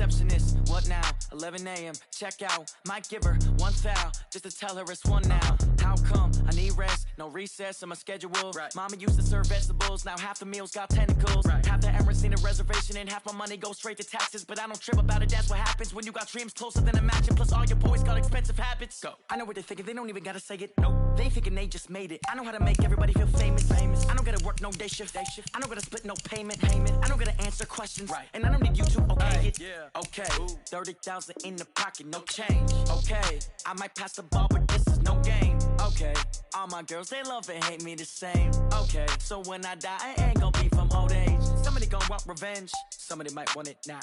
receptionist, what now? 11 a.m., check out. Might give her one foul, just to tell her it's one now. How come? I need rest, no recess in my schedule. Right. Mama used to serve vegetables, now half the meals got tentacles. Right. Half the Emirates need a reservation and half my money goes straight to taxes. But I don't trip about it, that's what happens when you got dreams closer than a match. And plus all your boys got expensive habits. Go. I know what they're thinking, they don't even gotta say it. Nope. They ain't thinking they just made it. I know how to make everybody feel famous. I don't gotta work no day shift. I don't gotta split no payment. I don't gotta answer questions. Right. And I don't need you to okay it. Yeah. Okay. 30,000 in the pocket, no change. Okay. I might pass the ball, but this is no game. Okay. All my girls, they love and hate me the same. Okay. So when I die, I ain't gonna be from old age. Somebody gon' want revenge. Somebody might want it now.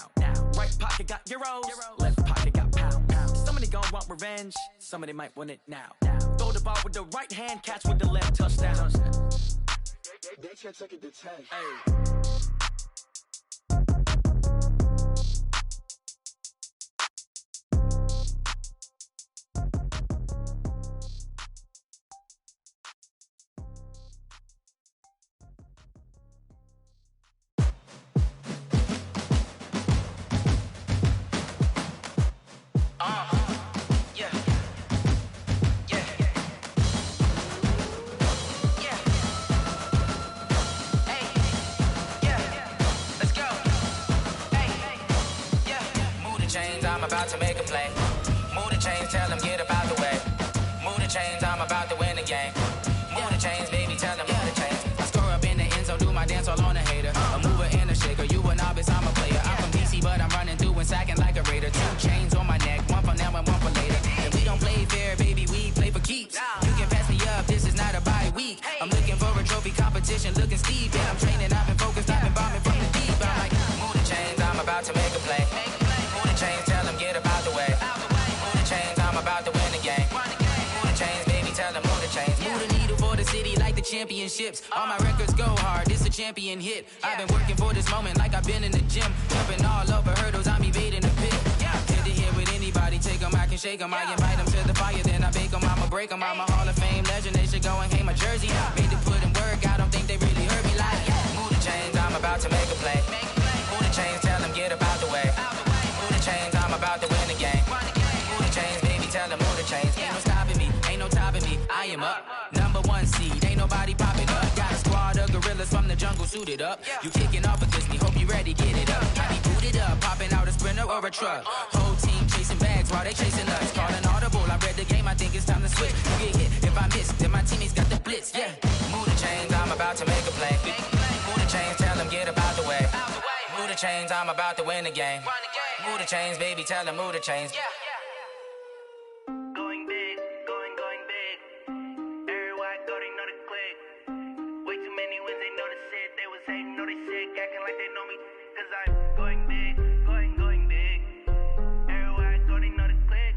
Right pocket got euros. Left pocket got pounds. Somebody gon' want revenge. Somebody might want it now. Throw the ball with the right hand, catch with the left, touchdown. They can't take it to 10. Hey. I'm about to make a play. Move the chains, tell them get up out the way. Move the chains, I'm about to win the game. Move the chains, baby, tell them move the chains. I score up in the end zone, do my dance all on a hater. A mover and a shaker, you a novice, I'm a player. I'm from DC, but I'm running through and sacking like a raider. 2 chains on my neck, one for now and one for later. And we don't play fair, baby, we play for keeps. You can pass me up, this is not a bye week. I'm looking for a trophy competition, looking steep. And I'm training, I've been focused, I've been bombing from the deep. I'm like, move the chains, I'm about to make a play. Move the chains, tell them get up out the way. Move the chains, I'm about to win the game. Move the chains, baby, tell them move the chains. Move the needle for the city like the championships. All my records go hard, this a champion hit. I've been working for this moment like I've been in the gym. Jumping all over hurdles, I'm evading the pit. Hit to hit with anybody, take them, I can shake them. I invite them to the fire, then I bake them, I'ma break them. I'm a Hall of Fame legend, they should go and hang my jersey. Made to put in work, I don't think they really heard me like. Move the chains, I'm about to make a play. Move the chains, tell them get up out the way. Move the chains, I'm about to win the game. Move the chains, baby, tell them move the chains. Ain't no stopping me, ain't no topping me, I am up. #1 seed, ain't nobody popping up. Got a squad of gorillas from the jungle suited up. You kicking off against me, hope you ready, get it up. I be booted up, popping out a Sprinter or a truck. Whole team chasing bags while they chasing us. Calling audible, I read the game, I think it's time to switch. You get hit, if I miss, then my teammates got the blitz, yeah. Move the chains, I'm about to make a play. Move the chains, tell them get up out the way. Move the chains, I'm about to win the game. Move the chains, baby, tell them move the chains. Going big, going big. Everywhere I go, they know the click. Way too many wins, they know the shit. They was hating, know they sick, acting like they know me. Cause I'm going big, going big. Everywhere I go, they know the click.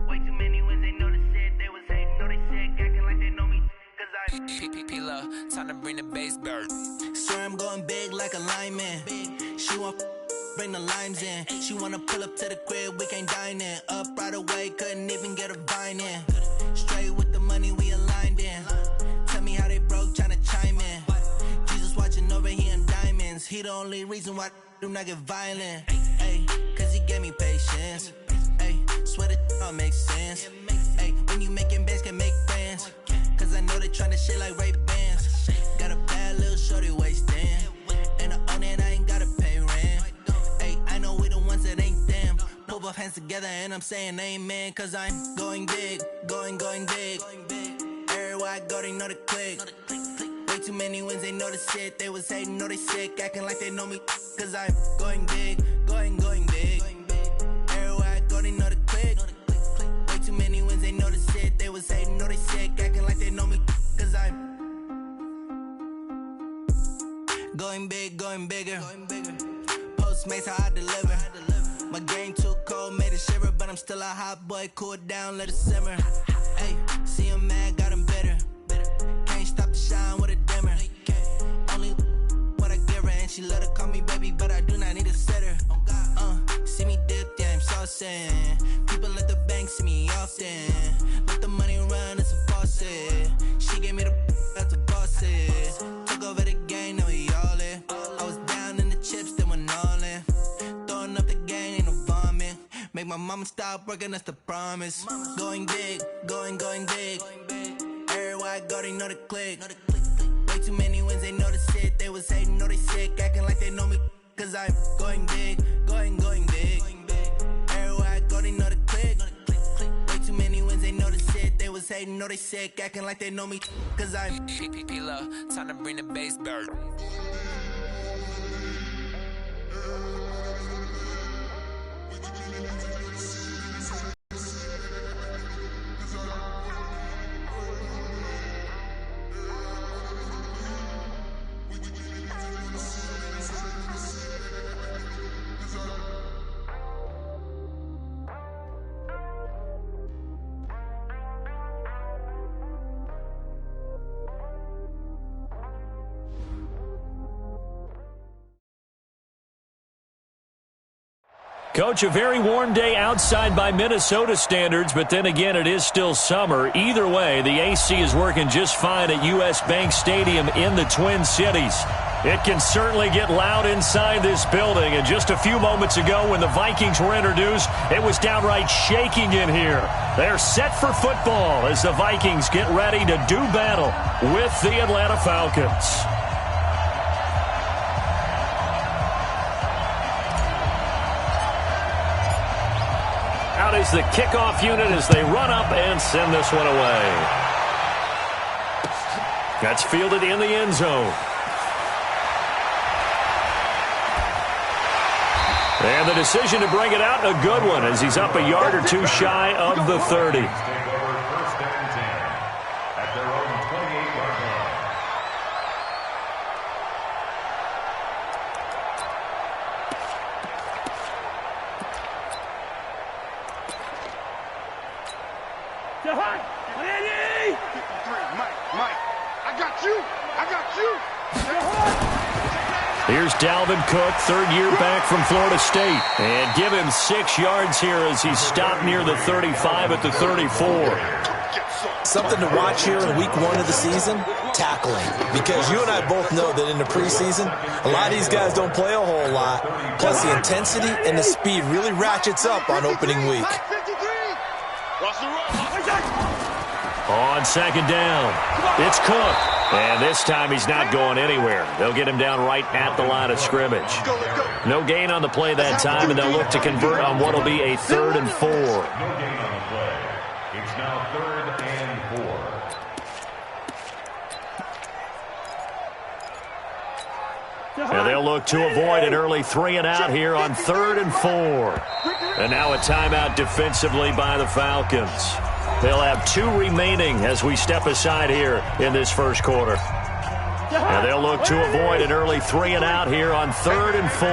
Way too many wins, they know the shit. They was hating, know they sick, acting like they know me. Cause I'm P-P-P-Love, time to bring the bass bird. Swear I'm going big like a lineman. She want bring the limes in. She wanna pull up to the crib, we can't dine in. Up right away, couldn't even get a vine in. Straight with the money, we aligned in. Tell me how they broke, tryna chime in. Jesus watching over here in diamonds. He the only reason why do not get violent. Ay, cause he gave me patience. Ay, swear that all makes sense. Ay, when you making bands, can make friends. Cause I know they tryna shit like Ray-Bans. Got a bad little shorty wasting. And I own it, I ain't gotta pay rent. Ay, I know we the ones that ain't them. Put both hands together and I'm saying amen. Cause I'm going big, going big. Everywhere I go, they know the click. Way too many wins, they know the shit. They was hating, know they sick, acting like they know me. Cause I'm going big, going big. Everywhere I go, they know the click. Way too many wins, they know the shit. They was hating, know they sick, acting like they know me. Cause I'm going big, going bigger. Postmates how I deliver. My game too cold, made it shiver. But I'm still a hot boy, cool it down, let it simmer. Hey, see him mad, got him bitter. Can't stop the shine with a dimmer. Only what I give her, and she let her call me baby, but I do not need a sitter. See me dip, yeah, I'm saucing. People at the bank see me often. Let the money run, it's a faucet. She gave me the that's a boss it. Took over the game, now we all in. I was down in the chips, then went all in. Throwing up the gang. Make my mama stop working, that's the promise. Going big, going big. Everywhere I go, they know the click. Way too many wins, they know the shit. They was hating, know they sick, acting like they know me. Cause I'm going big, going big. Everywhere I go, they know the click. Way too many wins, they know the shit. They was hating, know they sick, acting like they know me. Cause I'm P-P-P-Love, time to bring the bass back. Coach, a very warm day outside by Minnesota standards, but then again, it is still summer. Either way, the AC is working just fine at U.S. Bank Stadium in the Twin Cities. It can certainly get loud inside this building, and just a few moments ago when the Vikings were introduced, it was downright shaking in here. They're set for football as the Vikings get ready to do battle with the Atlanta Falcons. Out is the kickoff unit as they run up and send this one away. That's fielded in the end zone. And the decision to bring it out, a good one, as he's up a yard or two shy of the 30. Here's Dalvin Cook, third year back from Florida State. And give him 6 yards here as he's stopped near the 35 at the 34. Something to watch here in week 1 of the season, tackling. Because you and I both know that in the preseason, a lot of these guys don't play a whole lot. Plus the intensity and the speed really ratchets up on opening week. On second down, it's Cook. And this time he's not going anywhere. They'll get him down right at the line of scrimmage. No gain on the play that time, and they'll look to convert on what will be a 3rd and 4. No gain on the play. It's now 3rd and 4. And they'll look to avoid an early 3 and out here on 3rd and 4. And now a timeout defensively by the Falcons. They'll have 2 remaining as we step aside here in this first quarter. And they'll look to avoid an early 3 and out here on 3rd and 4.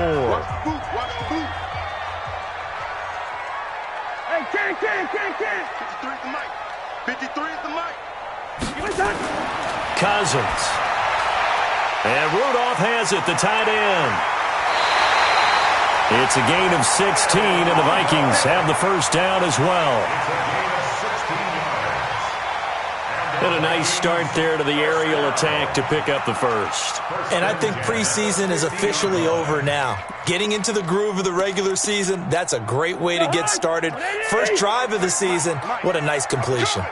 Hey, Ken. 53 is the mic. 53 is the mic. Cousins. And Rudolph has it, the tight end. It's a gain of 16, and the Vikings have the first down as well. And a nice start there to the aerial attack to pick up the first. And I think preseason is officially over now. Getting into the groove of the regular season, that's a great way to get started. First drive of the season, what a nice completion.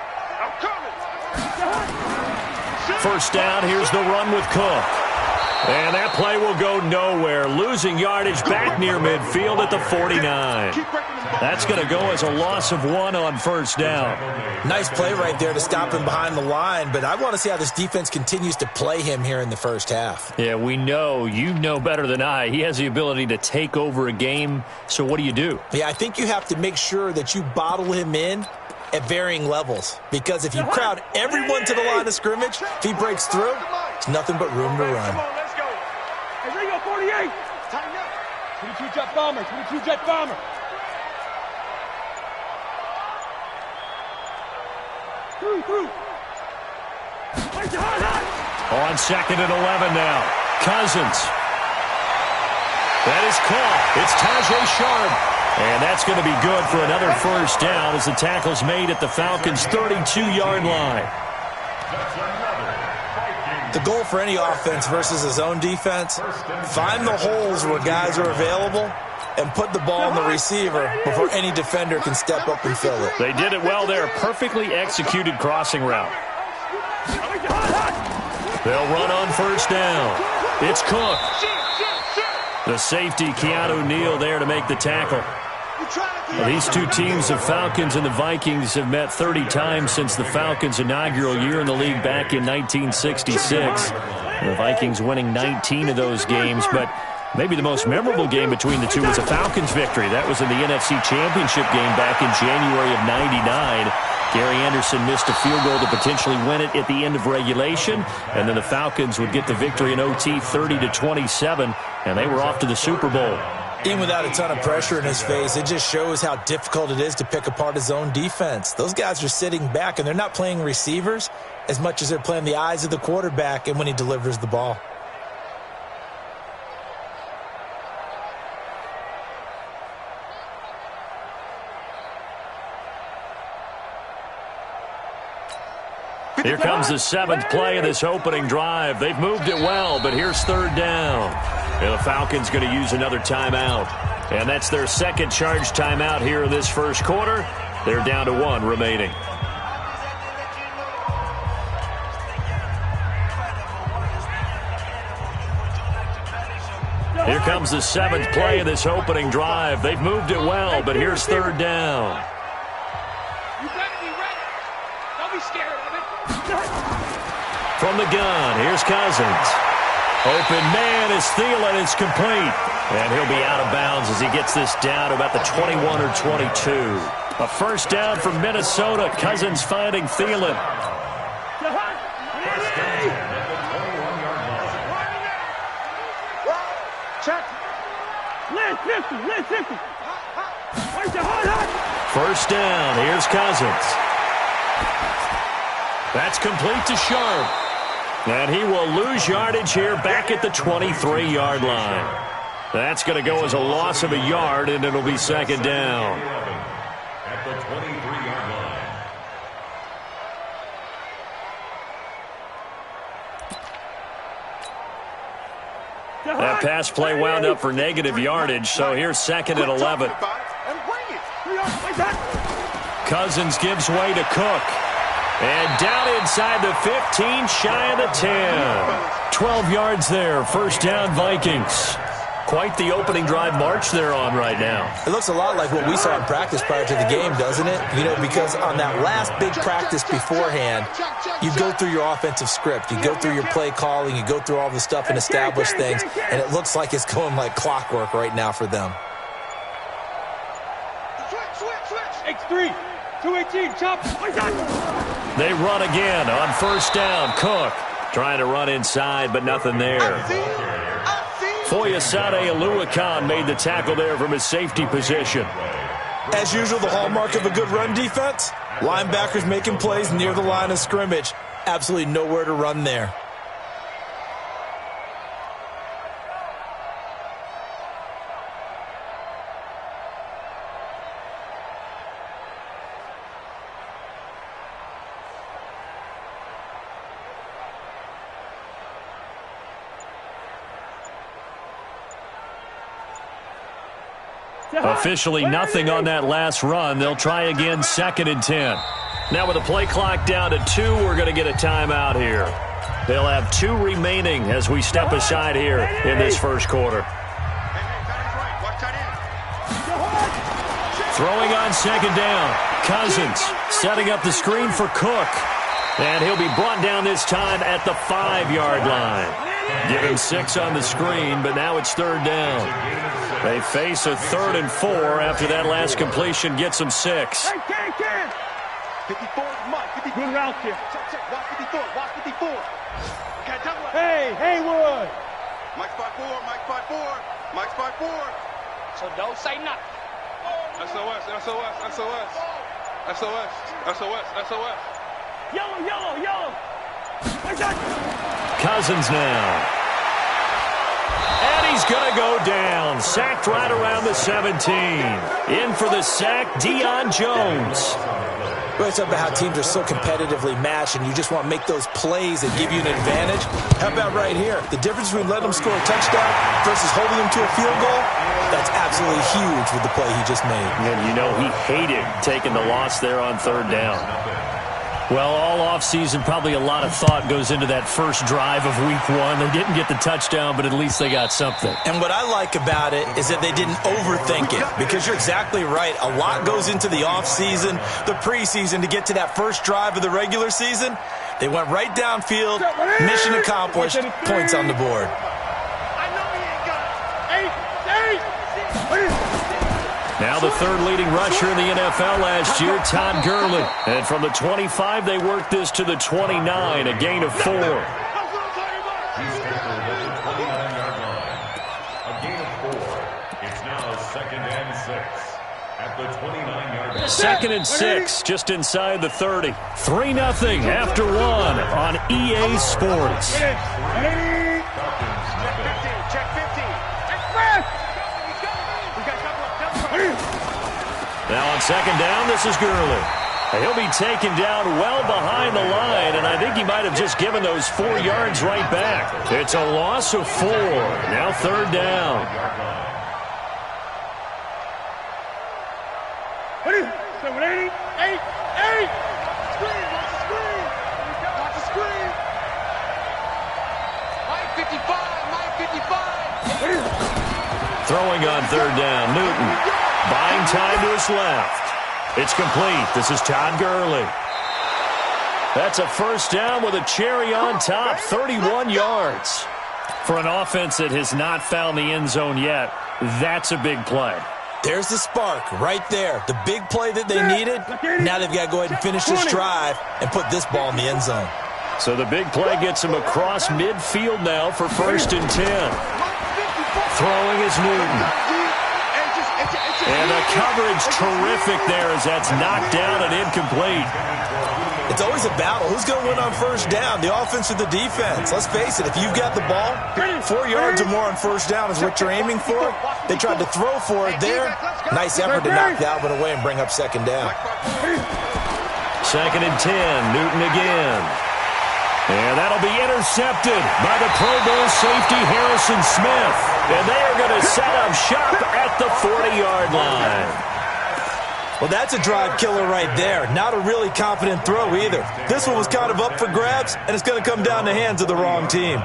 First down, here's the run with Cook. And that play will go nowhere, losing yardage back near midfield at the 49. That's going to go as a loss of 1 on first down. Nice play right there to stop him behind the line, but I want to see how this defense continues to play him here in the first half. Yeah, we know. You know better than I. He has the ability to take over a game, so what do you do? Yeah, I think you have to make sure that you bottle him in at varying levels, because if you crowd everyone to the line of scrimmage, if he breaks through, it's nothing but room to run. 48. Tighten up. 22 jet bomber. 22 jet bomber. Through. On 2nd and 11 now. Cousins. That is caught. It's Tajay Sharp. And that's going to be good for another first down as the tackle's made at the Falcons' 32-yard line. The goal for any offense versus his own defense, find the holes where guys are available and put the ball on the receiver before any defender can step up and fill it. They did it well there. Perfectly executed crossing route. They'll run on first down. It's Cook. The safety, Keanu Neal, there to make the tackle. Well, these two teams, the Falcons and the Vikings, have met 30 times since the Falcons' inaugural year in the league back in 1966. The Vikings winning 19 of those games, but maybe the most memorable game between the two was a Falcons victory. That was in the NFC Championship game back in January of '99. Gary Anderson missed a field goal to potentially win it at the end of regulation, and then the Falcons would get the victory in OT 30-27, and they were off to the Super Bowl. Even without a ton of pressure in his face, it just shows how difficult it is to pick apart his own defense. Those guys are sitting back, and they're not playing receivers as much as they're playing the eyes of the quarterback and when he delivers the ball. Here comes the 7th play of this opening drive. They've moved it well, but here's third down. And the Falcons going to use another timeout. And that's their second charge timeout here in this first quarter. They're down to 1 remaining. Here comes the 7th play of this opening drive. They've moved it well, but here's third down. You better be ready. Don't be scared of it. From the gun, here's Cousins. Open man is Thielen. It's complete. And he'll be out of bounds as he gets this down to about the 21 or 22. A first down for Minnesota. Cousins finding Thielen. Check. First down. Here's Cousins. That's complete to Sharp. And he will lose yardage here back at the 23-yard line. That's going to go as a loss of a yard, and it'll be second down. At the 23-yard line. That pass play wound up for negative yardage, so here's second and 11. Cousins gives way to Cook. And down inside the 15, shy of the 10. 12 yards there, first down Vikings. Quite the opening drive march they're on right now. It looks a lot like what we saw in practice prior to the game, doesn't it? You know, because on that last big practice beforehand, you go through your offensive script. You go through your play calling. You go through all the stuff and establish things. And it looks like it's going like clockwork right now for them. X3, 218, chop. They run again on first down. Cook trying to run inside, but nothing there. Foyesade Oluwakan made the tackle there from his safety position. As usual, the hallmark of a good run defense, linebackers making plays near the line of scrimmage. Absolutely nowhere to run there. Officially nothing on that last run. They'll try again, second and 10. Now with the play clock down to 2, we're going to get a timeout here. They'll have 2 remaining as we step aside here in this first quarter. Throwing on second down. Cousins setting up the screen for Cook. And he'll be brought down this time at the 5-yard line. Give him 6 on the screen, but now it's third down. They face a 3rd and 4 after that last completion gets them 6. 54, Mike, 54. Good route here. Check, watch 54, watch 54. Okay, hey, Haywood. Mike's 5'4", Mike's 5'4", Mike's 5'4". So don't say nothing. SOS, SOS, SOS. SOS, SOS, SOS. Yellow. Cousins now. And he's going to go down. Sacked right around the 17. In for the sack, Deion Jones. Well, it's about how teams are so competitively matched, and you just want to make those plays that give you an advantage. How about right here? The difference between letting them score a touchdown versus holding them to a field goal, that's absolutely absolutely huge with the play he just made. And you know he hated taking the loss there on third down. Well, all offseason, probably a lot of thought goes into that first drive of week one. They didn't get the touchdown, but at least they got something. And what I like about it is that they didn't overthink it, because you're exactly right. A lot goes into the offseason, the preseason, to get to that first drive of the regular season. They went right downfield, mission accomplished, points on the board. Now the third leading rusher in the NFL last year, Todd Gurley. And from the 25, they worked this to the 29, a gain of 4. He's tackled at the 29-yard line. A gain of 4. It's now 2nd and 6 at the 29-yard line. 2nd and 6, just inside the 30. 3-0 after 1 on EA Sports. Now on 2nd down, this is Gurley. He'll be taken down well behind the line, and I think he might have just given those 4 yards right back. It's a loss of 4. Now 3rd down. Throwing on 3rd down, Newton. Buying time to his left. It's complete. This is Todd Gurley. That's a 1st down with a cherry on top, 31 yards. For an offense that has not found the end zone yet, that's a big play. There's the spark right there. The big play that they needed. Now they've got to go ahead and finish this drive and put this ball in the end zone. So the big play gets him across midfield now for 1st and 10. Throwing is Newton. And the coverage terrific there as that's knocked down and incomplete. It's always a battle. Who's going to win on 1st down, the offense or the defense? Let's face it, if you've got the ball, 4 yards or more on 1st down is what you're aiming for. They tried to throw for it there. Nice effort to knock Dalvin away and bring up 2nd down. 2nd and 10, Newton again. And that'll be intercepted by the Pro Bowl safety Harrison Smith. And they are going to set up shop at the 40-yard line. Well, that's a drive killer right there. Not a really confident throw either. This one was kind of up for grabs, and it's going to come down the hands of the wrong team.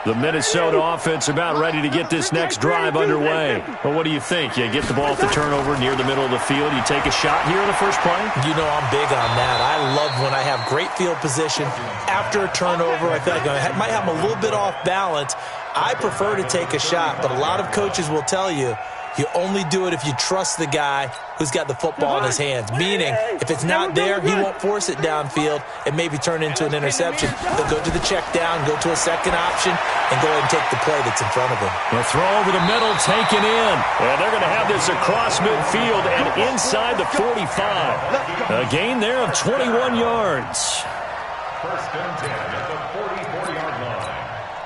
The Minnesota offense about ready to get this next drive underway. Well, what do you think? You get the ball off the turnover near the middle of the field. You take a shot here in the first play? You know I'm big on that. I love when I have great field position. After a turnover, I feel like I might have a little bit off balance. I prefer to take a shot, but a lot of coaches will tell you you only do it if you trust the guy who's got the football in his hands. Meaning, if it's not there, he won't force it downfield and maybe turn into an interception. They'll go to the check down, go to a second option, and go ahead and take the play that's in front of him. The throw over the middle, taken in. And they're going to have this across midfield and inside the 45. A gain there of 21 yards. 1st and 10 at the 44-yard line.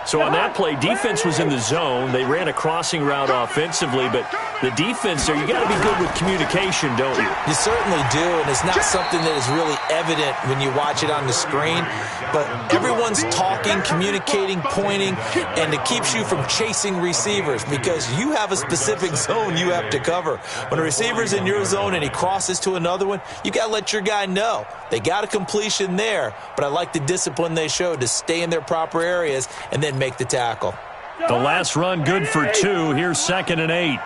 So on that play, defense was in the zone. They ran a crossing route offensively, but the defense there, you got to be good with communication, don't you? You certainly do, and it's not something that is really evident when you watch it on the screen, but everyone's talking, communicating, pointing, and it keeps you from chasing receivers because you have a specific zone you have to cover. When a receiver's in your zone and he crosses to another one, you got to let your guy know. They got a completion there, but I like the discipline they showed to stay in their proper areas and then make the tackle. The last run good for 2. Here's 2nd and 8.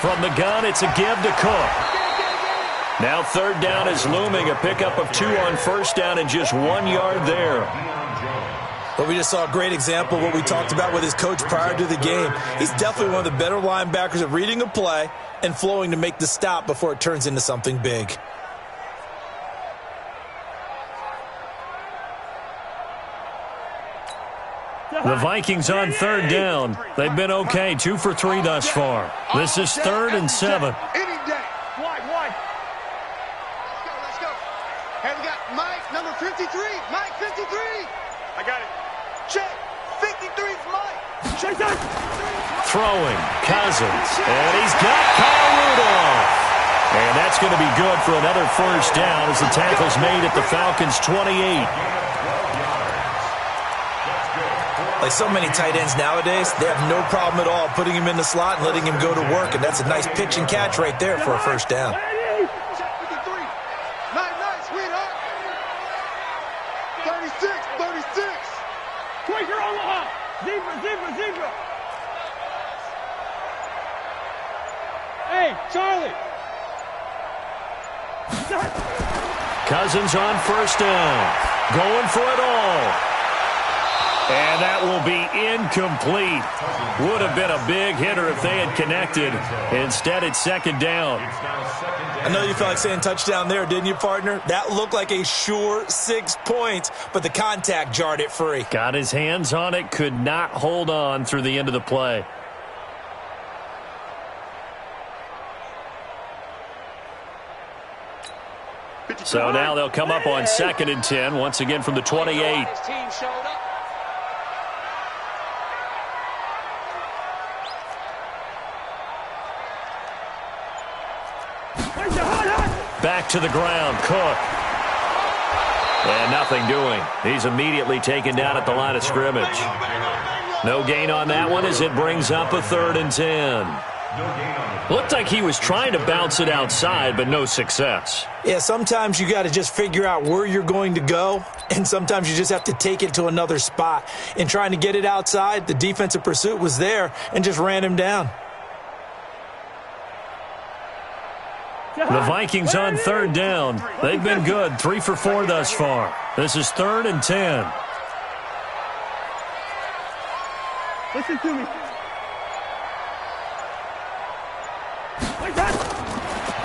From the gun, it's a give to Cook. Now 3rd down is looming. A pickup of 2 on 1st down and just 1 yard there. Well, we just saw a great example of what we talked about with his coach prior to the game. He's definitely one of the better linebackers at reading a play and flowing to make the stop before it turns into something big. The Vikings on 3rd down. They've been okay, 2 for 3 thus far. This is 3rd and 7. Wide. Let's go. Hey, we got Mike, number 53. Mike, 53. I got it. Check. 53's Mike. Check that. Throwing, Cousins, and he's got Kyle Rudolph. And that's going to be good for another 1st down as the tackle's made at the Falcons' 28. Like so many tight ends nowadays, they have no problem at all putting him in the slot and letting him go to work, and that's a nice pitch and catch right there for a first down. Check 53. Nice, sweetheart. 36. Quaker Omaha. Zebra. Hey, Charlie. Cousins on first down. Going for it all. And that will be incomplete. Would have been a big hitter if they had connected. Instead, it's second down. I know you felt like saying touchdown there, didn't you, partner? That looked like a sure 6 points, but the contact jarred it free. Got his hands on it, could not hold on through the end of the play. So now they'll come up on 2nd and 10, once again from the 28. Back to the ground, Cook. And nothing doing. He's immediately taken down at the line of scrimmage. No gain on that one as it brings up a 3rd and 10. Looked like he was trying to bounce it outside, but no success. Yeah, sometimes you got to just figure out where you're going to go, and sometimes you just have to take it to another spot. In trying to get it outside, the defensive pursuit was there and just ran him down. The Vikings on 3rd down. They've been good, 3 for 4 thus far. This is 3rd and 10. Listen to me.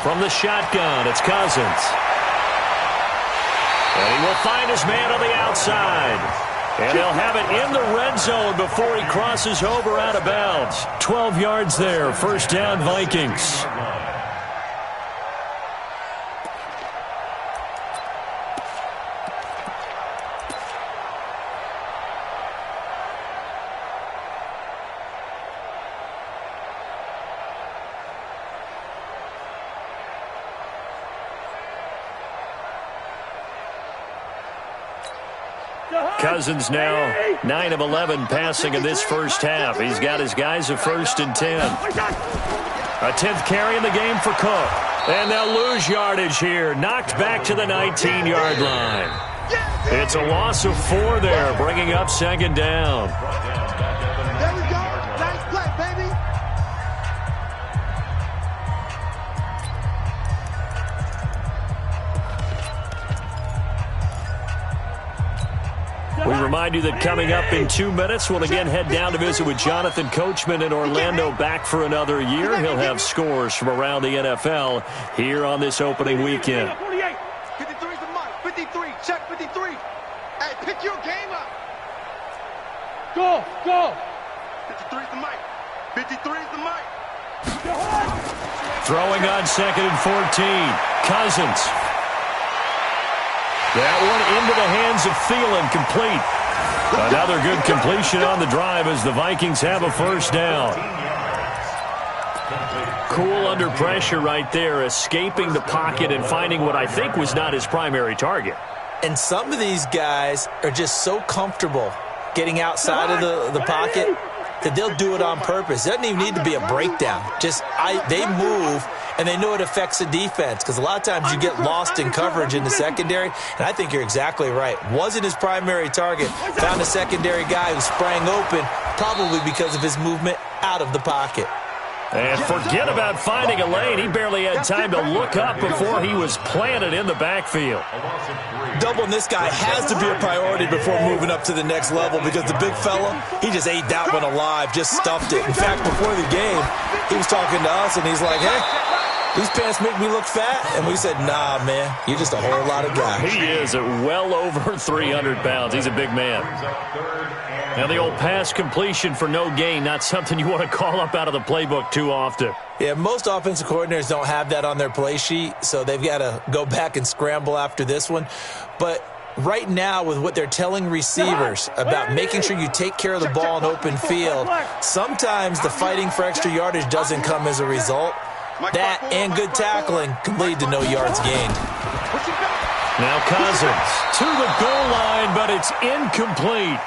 From the shotgun, it's Cousins. And he will find his man on the outside. And he'll have it in the red zone before he crosses over out of bounds. 12 yards there, first down Vikings. Cousins now 9 of 11 passing in this first half. He's got his guys a 1st and 10. A 10th carry in the game for Cook. And they'll lose yardage here. Knocked back to the 19-yard line. It's a loss of 4 there, bringing up 2nd down. There we go. Nice play, baby. We remind you that coming up in 2 minutes, we'll again head down to visit with Jonathan Coachman in Orlando, back for another year. He'll have scores from around the NFL here on this opening weekend. 53's the mic. 53. Check 53. Hey, pick your game up. Go. 53's the mic. 53's the mic. Throwing on 2nd and 14. Cousins. That one into the hands of Thielen, complete. Another good completion on the drive as the Vikings have a first down. Cool under pressure right there, escaping the pocket and finding what I think was not his primary target. And some of these guys are just so comfortable getting outside of the pocket that they'll do it on purpose. It doesn't even need to be a breakdown. They move, and they know it affects the defense because a lot of times you get lost in coverage in the secondary, and I think you're exactly right. Wasn't his primary target. Found a secondary guy who sprang open, probably because of his movement out of the pocket. And forget about finding a lane. He barely had time to look up before he was planted in the backfield. Doubling this guy has to be a priority before moving up to the next level because the big fella, he just ate that one alive, just stuffed it. In fact, before the game, he was talking to us, and he's like, hey, these pants make me look fat. And we said, nah, man, you're just a whole lot of guy. He is at well over 300 pounds. He's a big man. Now the old pass completion for no gain, not something you want to call up out of the playbook too often. Yeah, most offensive coordinators don't have that on their play sheet, so they've got to go back and scramble after this one. But right now, with what they're telling receivers about making sure you take care of the ball in open field, sometimes the fighting for extra yardage doesn't come as a result. That and good tackling can lead to no yards gained. Now Cousins to the goal line, but it's incomplete.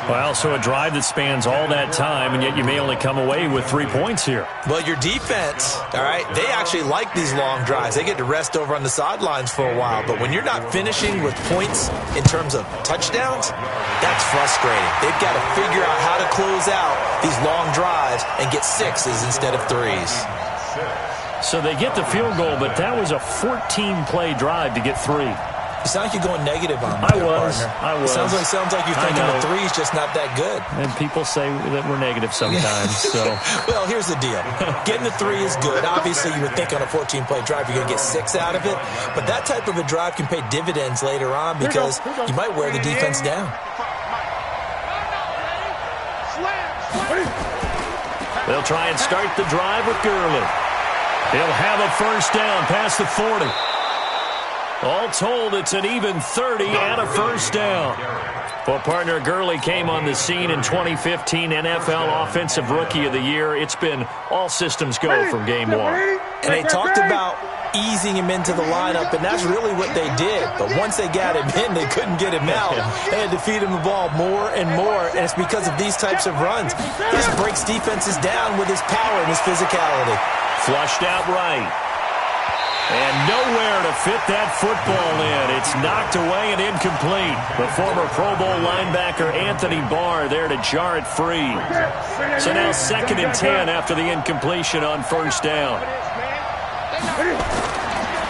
Well, so a drive that spans all that time, and yet you may only come away with 3 points here. Well, your defense, all right, they actually like these long drives. They get to rest over on the sidelines for a while. But when you're not finishing with points in terms of touchdowns, that's frustrating. They've got to figure out how to close out these long drives and get 6s instead of 3s. So they get the field goal, but that was a 14-play drive to get 3. You sound like you're going negative on me, partner. I was. Sounds like you're thinking the 3's just not that good. And people say that we're negative sometimes. So, well, here's the deal. Getting the 3 is good. Obviously, you would think on a 14-play drive you're going to get 6 out of it. But that type of a drive can pay dividends later on because you might wear the defense down. They'll try and start the drive with Gurley. He'll have a first down past the 40. All told, it's an even 30 and a first down. Well, partner, Gurley came on the scene in 2015 NFL Offensive Rookie of the Year. It's been all systems go from game one. And they talked about easing him into the lineup, and that's really what they did. But once they got him in, they couldn't get him out. They had to feed him the ball more and more, and it's because of these types of runs. He just breaks defenses down with his power and his physicality. Flushed out right. And nowhere to fit that football in. It's knocked away and incomplete. The former Pro Bowl linebacker Anthony Barr there to jar it free. So now 2nd and 10 after the incompletion on first down.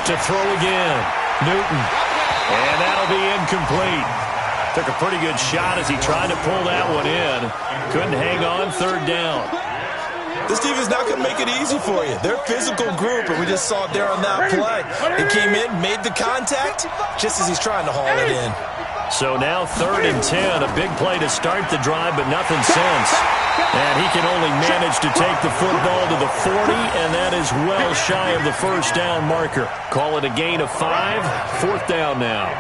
To throw again. Newton. And that'll be incomplete. Took a pretty good shot as he tried to pull that one in. Couldn't hang on, 3rd down. This team is not going to make it easy for you. They're a physical group, and we just saw it there on that play. He came in, made the contact, just as he's trying to haul it in. So now 3rd and 10, a big play to start the drive, but nothing since. And he can only manage to take the football to the 40, and that is well shy of the first down marker. Call it a gain of 5, 4th down now.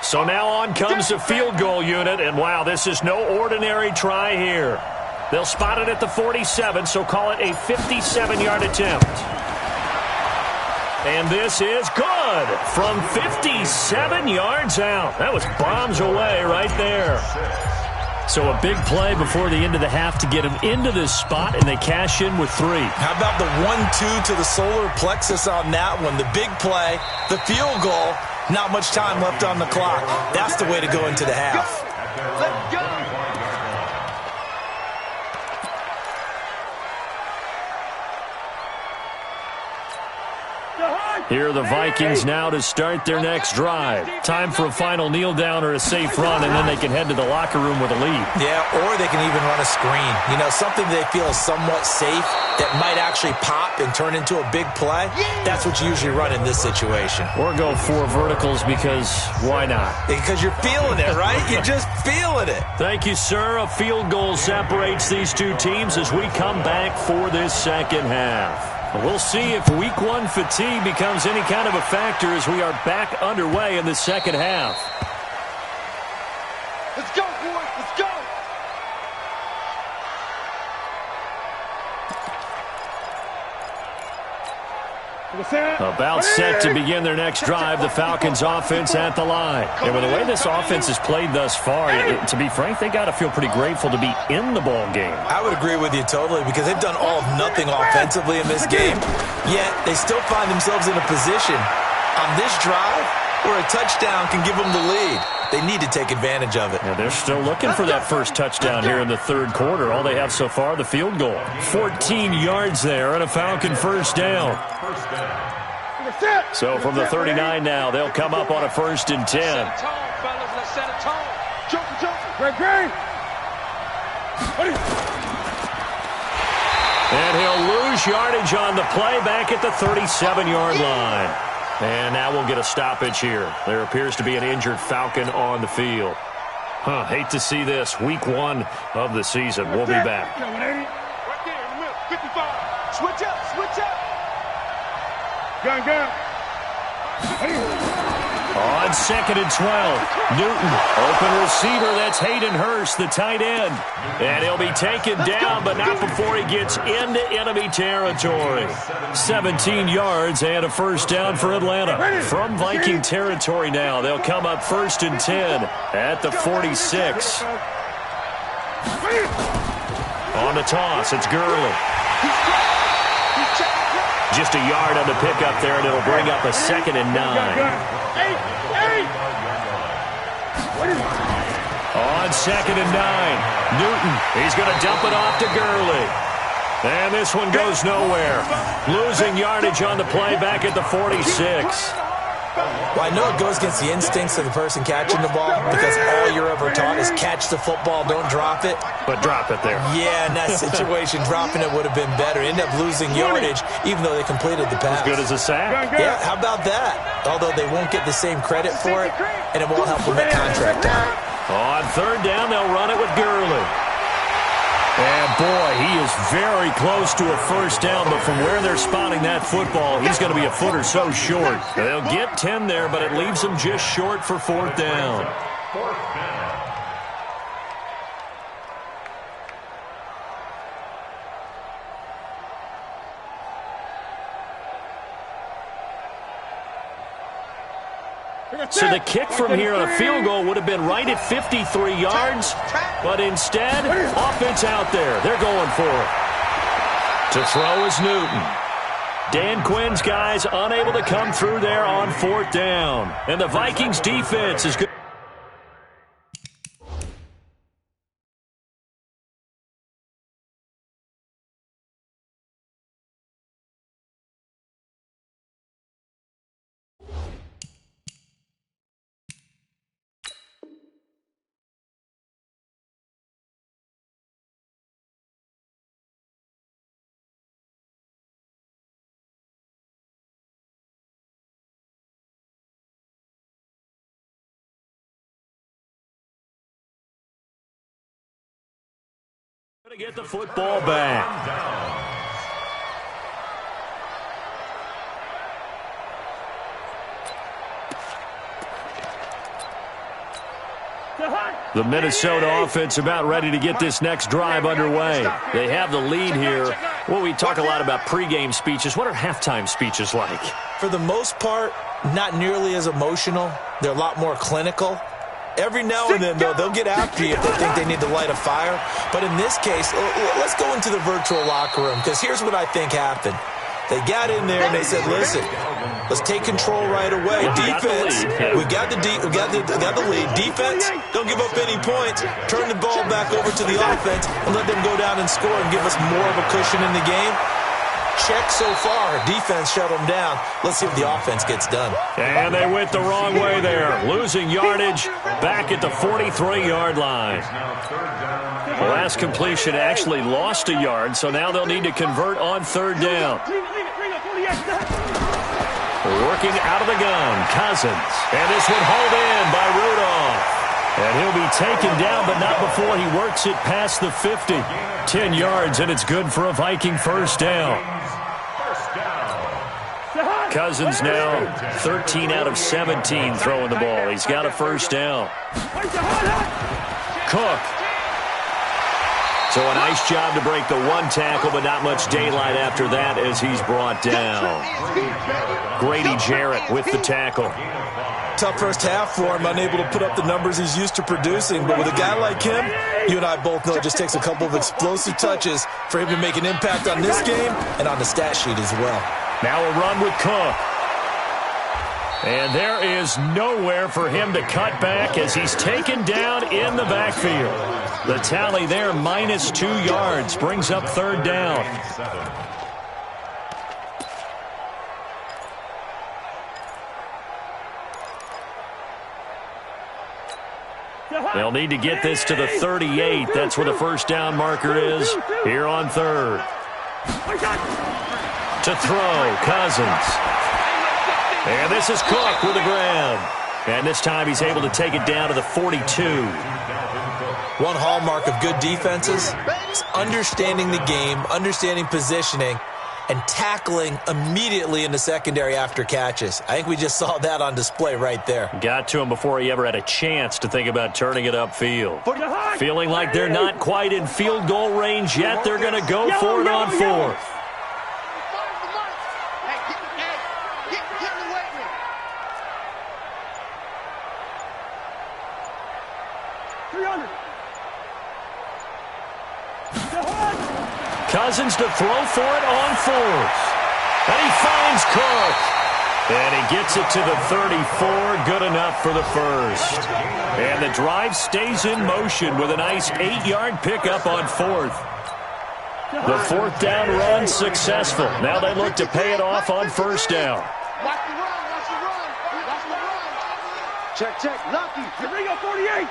So now on comes the field goal unit, and wow, this is no ordinary try here. They'll spot it at the 47, so call it a 57-yard attempt. And this is good from 57 yards out. That was bombs away right there. So a big play before the end of the half to get him into this spot, and they cash in with 3. How about the 1-2 to the solar plexus on that one? The big play, the field goal. Not much time left on the clock. That's the way to go into the half. Let's go. Here are the Vikings now to start their next drive. Time for a final kneel down or a safe run, and then they can head to the locker room with a lead. Yeah, or they can even run a screen. You know, something they feel is somewhat safe that might actually pop and turn into a big play. That's what you usually run in this situation. Or go 4 verticals because why not? Because you're feeling it, right? You're just feeling it. Thank you, sir. A field goal separates these two teams as we come back for this second half. We'll see if week 1 fatigue becomes any kind of a factor as we are back underway in the second half. Let's go, boys. Let's go. About set to begin their next drive, the Falcons offense at the line. And with the way this offense has played thus far, to be frank, they got to feel pretty grateful to be in the ball game. I would agree with you totally because they've done all of nothing offensively in this game, yet they still find themselves in a position on this drive where a touchdown can give them the lead. They need to take advantage of it. Yeah, they're still looking for that first touchdown here in the 3rd quarter. All they have so far, the field goal. 14 yards there and a Falcon first down. So from the 39 now, they'll come up on a 1st and 10. And he'll lose yardage on the play back at the 37-yard line. And now we'll get a stoppage here. There appears to be an injured Falcon on the field. Hate to see this. Week 1 of the season. We'll be back. Right there in the middle, 55. Switch up, switch up. Gun. On 2nd and 12, Newton, open receiver, that's Hayden Hurst, the tight end. And he'll be taken down, but not before he gets into enemy territory. 17 yards and a first down for Atlanta. From Viking territory now, they'll come up 1st and 10 at the 46. On the toss, it's Gurley. Just a yard on the pickup there, and it'll bring up a 2nd and 9. On 2nd and 9, Newton, he's going to dump it off to Gurley. And this one goes nowhere. Losing yardage on the play back at the 46. Well, I know it goes against the instincts of the person catching the ball because all you're ever taught is catch the football, don't drop it. But drop it there. Yeah, in that situation, dropping it would have been better. End up losing yardage even though they completed the pass. As good as a sack. Yeah, how about that? Although they won't get the same credit for it, and it won't help them at contract time. On 3rd down, they'll run it with Gurley. And, boy, he is very close to a first down, but from where they're spotting that football, he's going to be a foot or so short. They'll get 10 there, but it leaves them just short for 4th down. So the kick from here on a field goal would have been right at 53 yards, but instead, offense out there. They're going for it. To throw is Newton. Dan Quinn's guys unable to come through there on 4th down. And the Vikings defense is good. To get the football back. The Minnesota offense about ready to get this next drive underway. They have the lead here. Well, we talk a lot about pregame speeches. What are halftime speeches like? For the most part, not nearly as emotional. They're a lot more clinical. Every now and then, though, they'll get after you if they think they need to light a fire. But in this case, let's go into the virtual locker room, because here's what I think happened. They got in there and they said, listen, let's take control right away. Defense, we got the lead. Defense, don't give up any points. Turn the ball back over to the offense and let them go down and score and give us more of a cushion in the game. Check so far. Defense shut them down. Let's see if the offense gets done. And they went the wrong way there. Losing yardage back at the 43-yard line. The last completion actually lost a yard, so now they'll need to convert on 3rd down. Working out of the gun, Cousins. And this one hauled in by Rudolph. And he'll be taken down, but not before he works it past the 50. 10 yards, and it's good for a Viking first down. Cousins now 13 out of 17 throwing the ball. He's got a first down. Cook. So a nice job to break the one tackle, but not much daylight after that as he's brought down. Grady Jarrett with the tackle. Tough first half for him, unable to put up the numbers he's used to producing. But with a guy like him, you and I both know it just takes a couple of explosive touches for him to make an impact on this game and on the stat sheet as well. Now a run with Cook. And there is nowhere for him to cut back as he's taken down in the backfield. The tally there, -2 yards, brings up 3rd down. They'll need to get this to the 38. That's where the first down marker is here on 3rd. To throw, Cousins. And this is Cook with the grab. And this time he's able to take it down to the 42. One hallmark of good defenses is understanding the game, understanding positioning, and tackling immediately in the secondary after catches. I think we just saw that on display right there. Got to him before he ever had a chance to think about turning it upfield. Feeling like they're not quite in field goal range yet. They're going to go for it on fourth. Cousins to throw for it on fourth. And he finds Cook. And he gets it to the 34. Good enough for the first. And the drive stays in motion with a nice 8-yard pickup on fourth. The fourth down run successful. Now they look to pay it off on first down. Watch the run, watch the run, watch the run. Check, Lucky. Here we go, 48.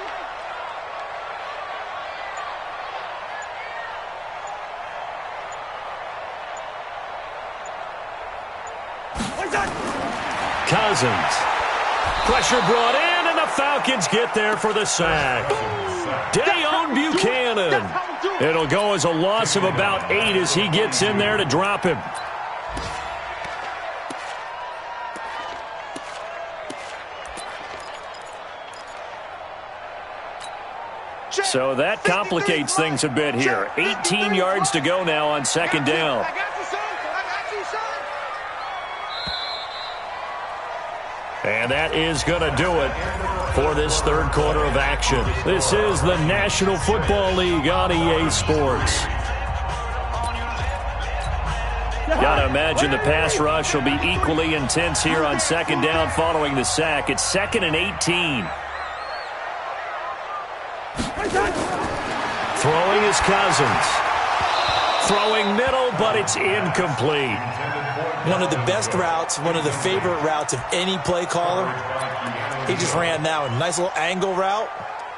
Cousins. Pressure brought in, and the Falcons get there for the sack. Dayon Buchanan. It'll go as a loss of about 8 as he gets in there to drop him. So that complicates things a bit here. 18 yards to go now on second down. And that is going to do it for this third quarter of action. This is the National Football League on EA Sports. Got to imagine the pass rush will be equally intense here on second down following the sack. It's 2nd and 18. Throwing is Cousins. Throwing middle, but it's incomplete. One of the best routes, one of the favorite routes of any play caller. He just ran that one. Nice little angle route.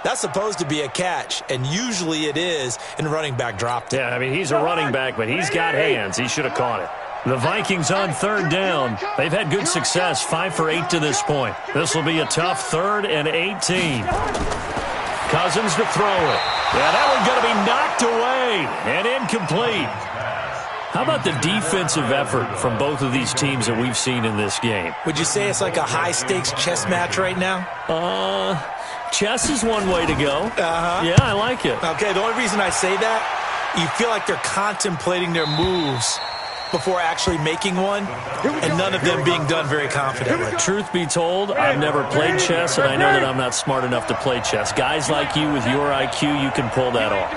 That's supposed to be a catch, and usually it is, and the running back dropped it. Yeah, I mean, he's a running back, but he's got hands. He should have caught it. The Vikings on third down. They've had good success, 5 for 8 to this point. This will be a tough 3rd and 18. Cousins to throw it. Yeah, that one's going to be knocked away and incomplete. How about the defensive effort from both of these teams that we've seen in this game? Would you say it's like a high-stakes chess match right now? Chess is one way to go. Yeah, I like it. Okay, the only reason I say that, you feel like they're contemplating their moves before actually making one, and none of them being done very confidently. Truth be told, I've never played chess, and I know that I'm not smart enough to play chess. Guys like you with your IQ, you can pull that off.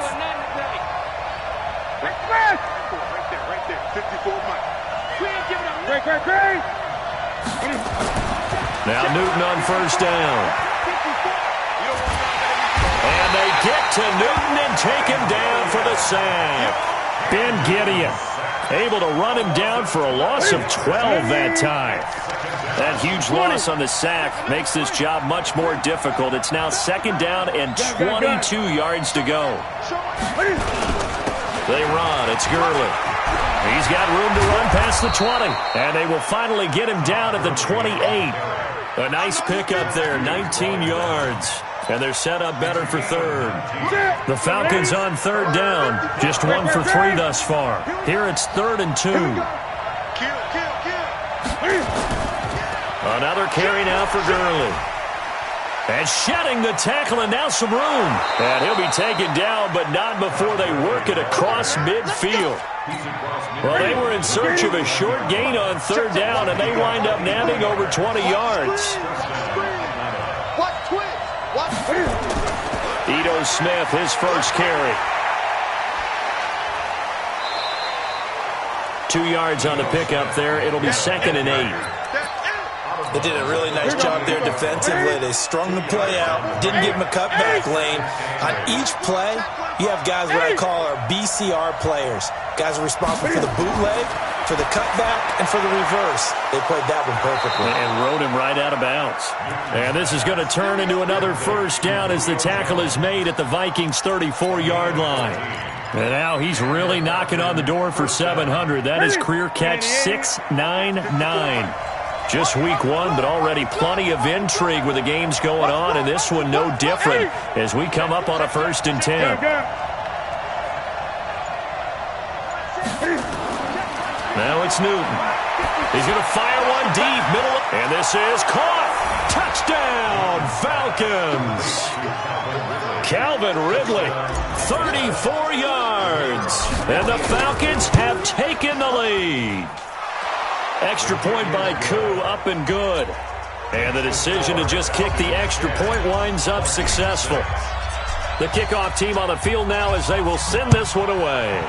Now Newton on first down. And they get to Newton and take him down for the sack. Ben Gideon able to run him down for a loss of 12 that time. That huge loss on the sack makes this job much more difficult. It's now 2nd down and 22 yards to go. They run. It's Gurley. He's got room to run past the 20. And they will finally get him down at the 28. A nice pickup there, 19 yards. And they're set up better for third. The Falcons on third down. Just 1 for 3 thus far. Here it's 3rd and 2. Another carry now for Gurley. And shedding the tackle, and now some room. And he'll be taken down, but not before they work it across midfield. Well, they were in search of a short gain on third down, and they wind up nabbing over 20 yards. Ito Smith, his first carry. 2 yards on the pickup there. It'll be 2nd and 8. They did a really nice job there defensively. They strung the play out, didn't give him a cutback lane. On each play, you have guys what I call our BCR players. Guys are responsible for the bootleg, for the cutback, and for the reverse. They played that one perfectly. And rode him right out of bounds. And this is going to turn into another first down as the tackle is made at the Vikings' 34-yard line. And now he's really knocking on the door for 700. That is career catch 699. Just week 1, but already plenty of intrigue with the games going on, and this one no different as we come up on a 1st and 10. Now it's Newton. He's going to fire one deep, middle, and this is caught. Touchdown, Falcons. Calvin Ridley, 34 yards. And the Falcons have taken the lead. Extra point by Koo, up and good. And the decision to just kick the extra point winds up successful. The kickoff team on the field now as they will send this one away.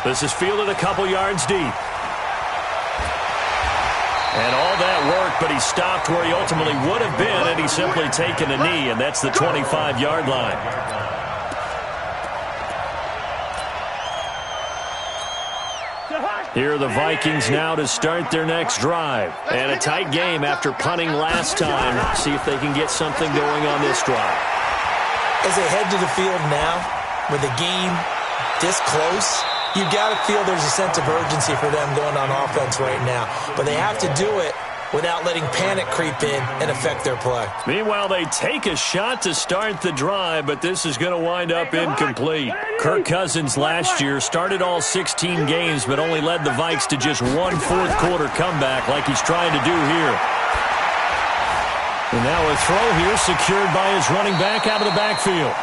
This is fielded a couple yards deep. And all that worked, but he stopped where he ultimately would have been had he simply taken a knee, and that's the 25-yard line. Here are the Vikings now to start their next drive. And a tight game after punting last time. See if they can get something going on this drive. As they head to the field now, with the game this close, you got to feel there's a sense of urgency for them going on offense right now. But they have to do it without letting panic creep in and affect their play. Meanwhile, they take a shot to start the drive, but this is going to wind up incomplete. Kirk Cousins last year started all 16 games, but only led the Vikes to just one fourth-quarter comeback like he's trying to do here. And now a throw here secured by his running back out of the backfield.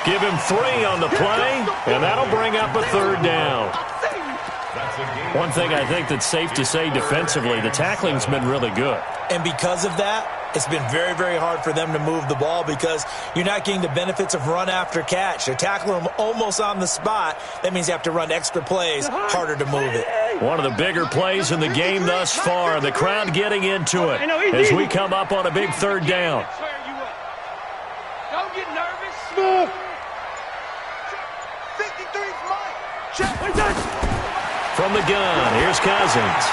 Give him 3 on the play, and that'll bring up a third down. One thing I think that's safe to say defensively, the tackling's been really good. And because of that, it's been very, very hard for them to move the ball because you're not getting the benefits of run after catch. They tackle them almost on the spot. That means you have to run extra plays, harder to move it. One of the bigger plays in the game thus far. The crowd getting into it as we come up on a big third down. Don't get nervous. Smooth. 53's mine. Check. From the gun, here's Cousins.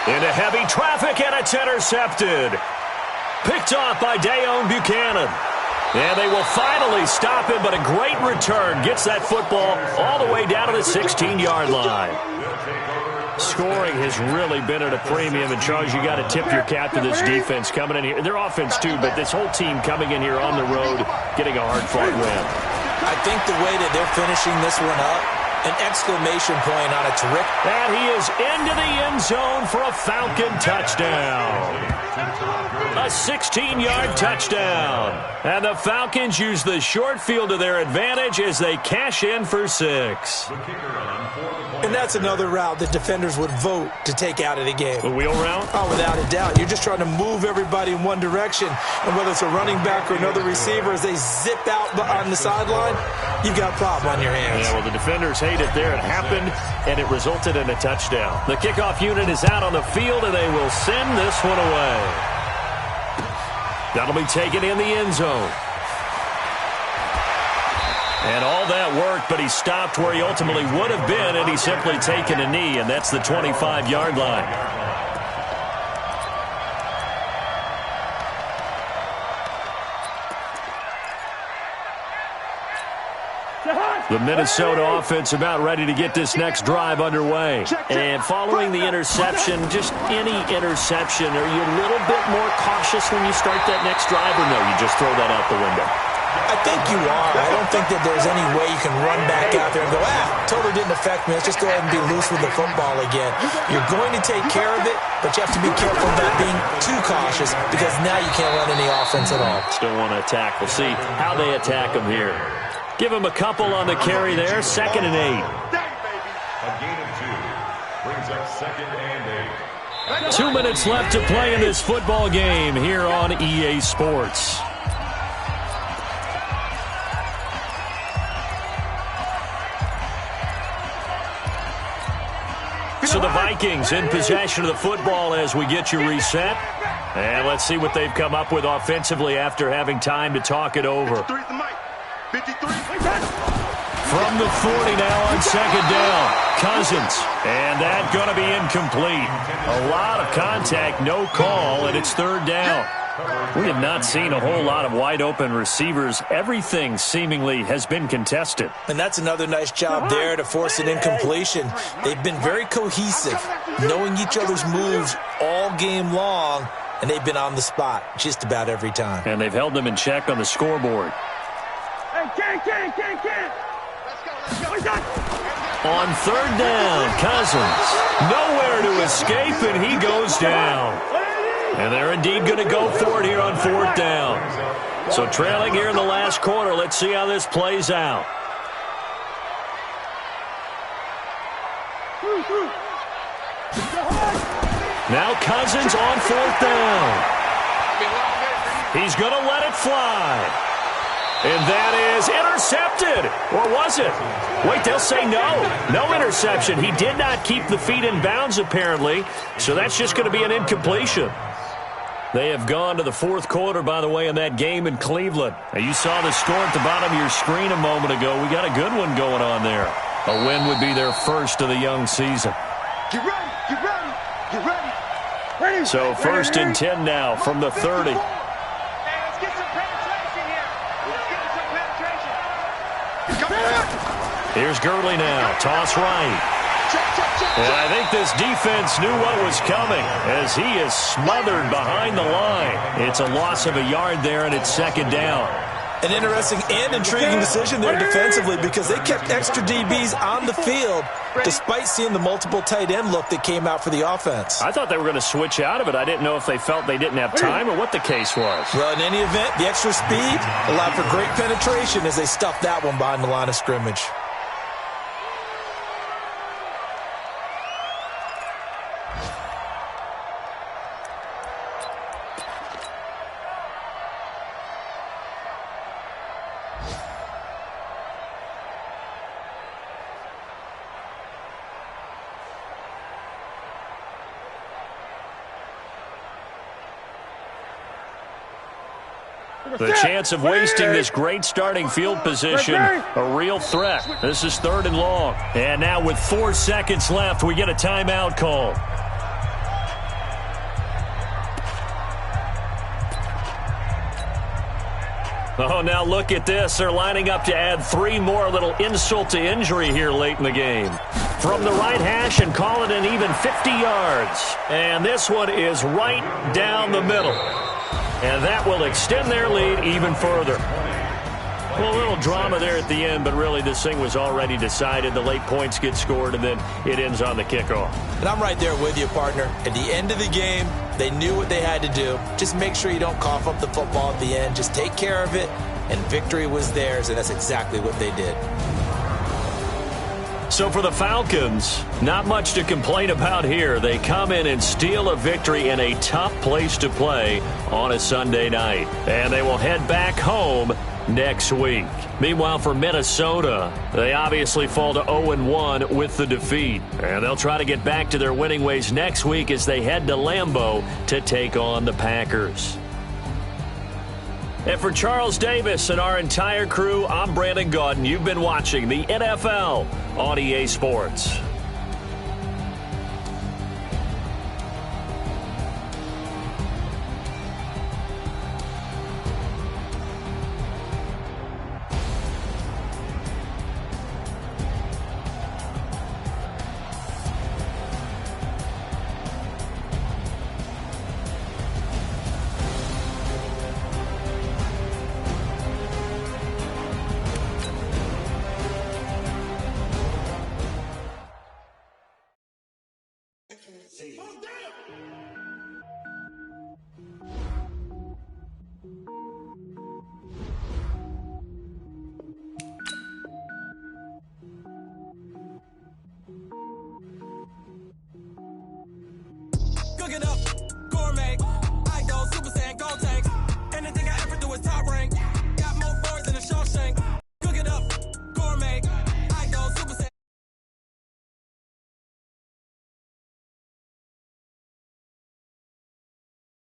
Into heavy traffic, and it's intercepted. Picked off by Dayon Buchanan. And they will finally stop him, but a great return. Gets that football all the way down to the 16-yard line. Scoring has really been at a premium, and Charles, you got to tip your cap to this defense coming in here. Their offense, too, but this whole team coming in here on the road, getting a hard-fought win. I think the way that they're finishing this one up, an exclamation point on a terrific. And he is into the end zone for a Falcon touchdown. A 16-yard touchdown. And the Falcons use the short field to their advantage as they cash in for 6. And that's another route that defenders would vote to take out of the game. The wheel route? Oh, without a doubt. You're just trying to move everybody in one direction. And whether it's a running back or another receiver, as they zip out on the sideline, you've got a problem on your hands. Yeah, well, the defenders hate it there. It happened, and it resulted in a touchdown. The kickoff unit is out on the field, and they will send this one away. That'll be taken in the end zone. And all that worked, but he stopped where he ultimately would have been, and he's simply taken a knee, and that's the 25-yard line. The Minnesota offense about ready to get this next drive underway. And following the interception, just any interception, are you a little bit more cautious when you start that next drive, or no, you just throw that out the window? I think you are. I don't think that there's any way you can run back out there and go, totally didn't affect me. Let's just go ahead and be loose with the football again. You're going to take care of it, but you have to be careful about being too cautious because now you can't run any offense at all. Still want to attack. We'll see how they attack them here. Give him a couple on the carry there. 2nd and 8. A gain of 2 brings up 2nd and 8. 2 minutes left to play in this football game here on EA Sports. So the Vikings in possession of the football as we get you reset. And let's see what they've come up with offensively after having time to talk it over. From the 40 now on 2nd down. Cousins. And that going to be incomplete. A lot of contact, no call, and it's 3rd down. We have not seen a whole lot of wide-open receivers. Everything seemingly has been contested. And that's another nice job there to force an incompletion. They've been very cohesive, knowing each other's moves all game long, and they've been on the spot just about every time. And they've held them in check on the scoreboard. Hey, Ken. Let's go. On third down, Cousins. Nowhere to escape, and he goes down. And they're indeed going to go for it here on fourth down. So trailing here in the last quarter. Let's see how this plays out. Now Cousins on fourth down. He's going to let it fly. And that is intercepted. Or was it? Wait, they'll say no. No interception. He did not keep the feet in bounds, apparently. So that's just going to be an incompletion. They have gone to the fourth quarter, by the way, in that game in Cleveland. Now, you saw the score at the bottom of your screen a moment ago. We got a good one going on there. A win would be their first of the young season. Get ready, get ready, get ready. Ready. So first and 10 now from the 30. Here's Gurley now. Toss right. And I think this defense knew what was coming as he is smothered behind the line. It's a loss of a yard there, and it's second down. An interesting and intriguing decision there defensively because they kept extra DBs on the field despite seeing the multiple tight end look that came out for the offense. I thought they were going to switch out of it. I didn't know if they felt they didn't have time or what the case was. Well, in any event, the extra speed allowed for great penetration as they stuffed that one behind the line of scrimmage. The chance of wasting this great starting field position, a real threat. This is third and long. And now with 4 seconds left, we get a timeout call. Oh, now look at this. They're lining up to add 3 more, a little insult to injury here late in the game. From the right hash and call it an even 50 yards. And this one is right down the middle. And that will extend their lead even further. Well, a little drama there at the end, but really this thing was already decided. The late points get scored, and then it ends on the kickoff. And I'm right there with you, partner. At the end of the game, they knew what they had to do. Just make sure you don't cough up the football at the end. Just take care of it, and victory was theirs, and that's exactly what they did. So for the Falcons, not much to complain about here. They come in and steal a victory in a tough place to play on a Sunday night. And they will head back home next week. Meanwhile, for Minnesota, they obviously fall to 0-1 with the defeat. And they'll try to get back to their winning ways next week as they head to Lambeau to take on the Packers. And for Charles Davis and our entire crew, I'm Brandon Gaudin. You've been watching the NFL on EA Sports.